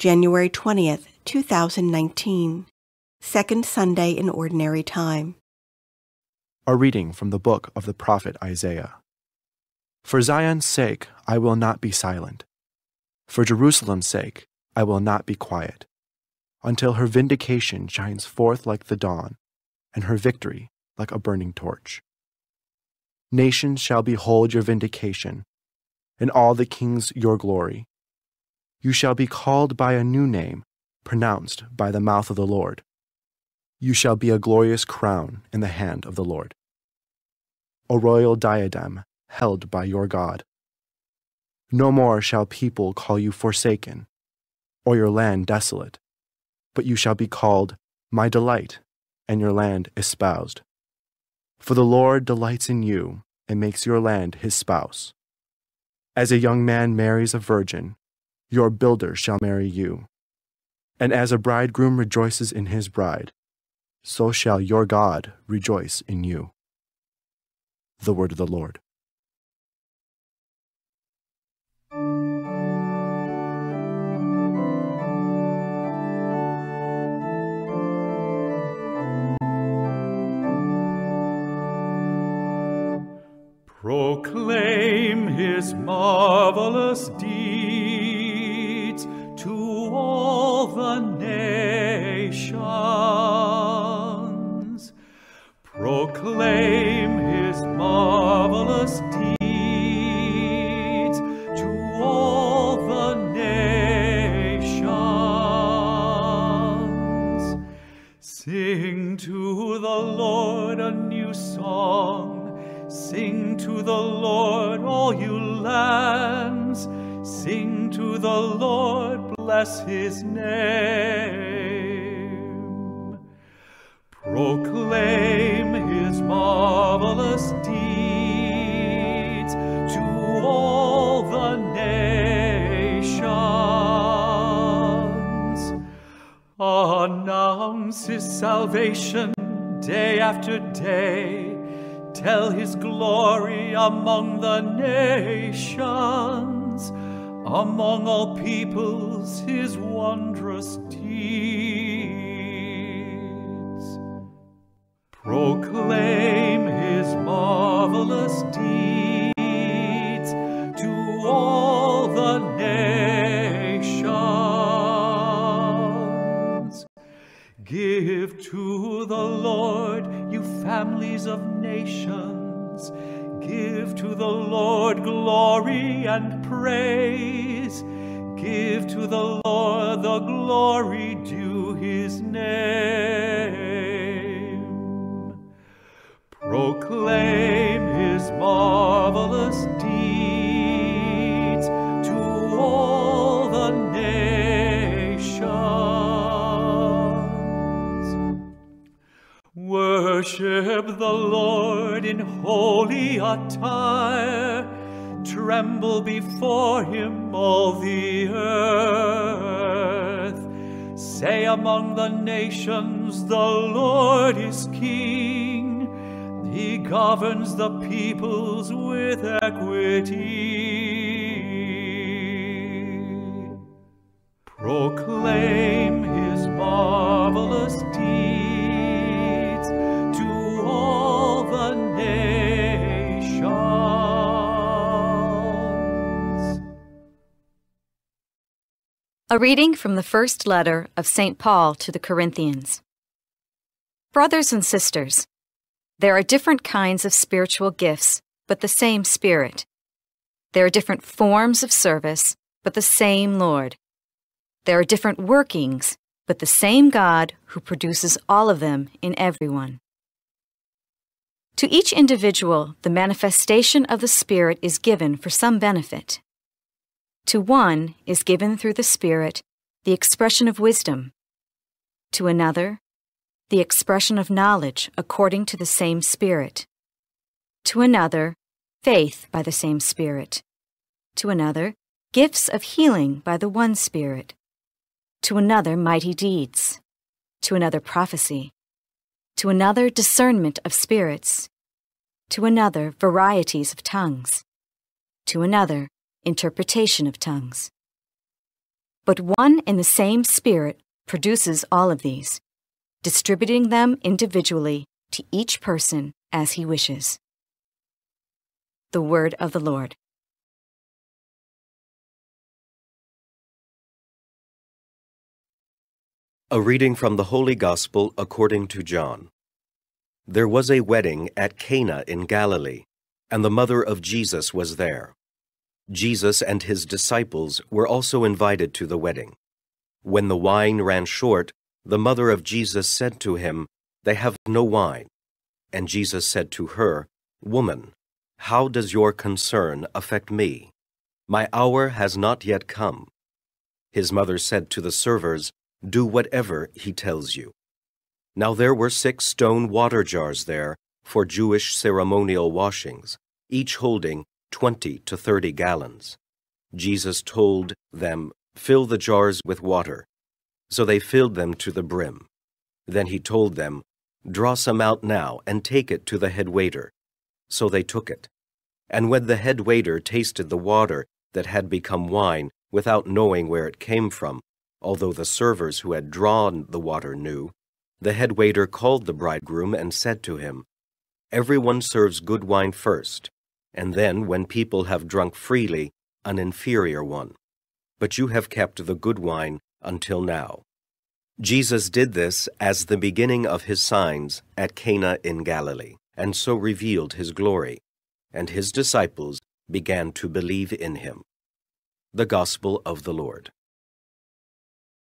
January 20th, 2019, Second Sunday in Ordinary Time. A reading from the book of the prophet Isaiah. For Zion's sake I will not be silent. For Jerusalem's sake I will not be quiet, until her vindication shines forth like the dawn, and her victory like a burning torch. Nations shall behold your vindication, and all the kings your glory. You shall be called by a new name, pronounced by the mouth of the Lord. You shall be a glorious crown in the hand of the Lord, a royal diadem held by your God. No more shall people call you forsaken, or your land desolate, but you shall be called my delight, and your land espoused. For the Lord delights in you, and makes your land his spouse. As a young man marries a virgin, your builder shall marry you. And as a bridegroom rejoices in his bride, so shall your God rejoice in you. The word of the Lord. Proclaim his marvelous deeds to all the nations. Proclaim his marvelous deeds to all the nations. Sing to the Lord a new song. Sing to the Lord, all you lands. Sing to the Lord, bless his name. Proclaim his marvelous deeds to all the nations. Announce his salvation day after day. Tell his glory among the nations, among all peoples his wondrous deeds. Proclaim his marvelous deeds to all the nations. Give to the Lord, you families of nations. Give to the Lord glory and praise. Give to the Lord the glory due his name. Proclaim his marvelous deeds to all the nations. Worship the Lord in holy attire. Tremble before him, all the earth. Say among the nations, the Lord is King. He governs the peoples with equity. Proclaim his marvelous deeds to all the nations. A reading from the first letter of St. Paul to the Corinthians. Brothers and sisters, there are different kinds of spiritual gifts, but the same Spirit. There are different forms of service, but the same Lord. There are different workings, but the same God who produces all of them in everyone. To each individual, the manifestation of the Spirit is given for some benefit. To one is given through the Spirit the expression of wisdom. To another, the expression of knowledge according to the same Spirit. To another, faith by the same Spirit. To another, gifts of healing by the one Spirit. To another, mighty deeds. To another, prophecy. To another, discernment of spirits. To another, varieties of tongues. To another, interpretation of tongues. But one and the same Spirit produces all of these, distributing them individually to each person as he wishes. The Word of the Lord. A reading from the Holy Gospel according to John. There was a wedding at Cana in Galilee, and the mother of Jesus was there. Jesus and his disciples were also invited to the wedding. When the wine ran short, the mother of Jesus said to him, "They have no wine." And Jesus said to her, "Woman, how does your concern affect me? My hour has not yet come." His mother said to the servers, "Do whatever he tells you." Now there were 6 stone water jars there for Jewish ceremonial washings, each holding 20 to 30 gallons. Jesus told them, "Fill the jars with water." So they filled them to the brim. Then he told them, "Draw some out now and take it to the head waiter." So they took it. And when the head waiter tasted the water that had become wine without knowing where it came from, although the servers who had drawn the water knew, the head waiter called the bridegroom and said to him, "Everyone serves good wine first, and then, when people have drunk freely, an inferior one. But you have kept the good wine until now." Jesus did this as the beginning of his signs at Cana in Galilee, and so revealed his glory, and his disciples began to believe in him. The Gospel of the Lord.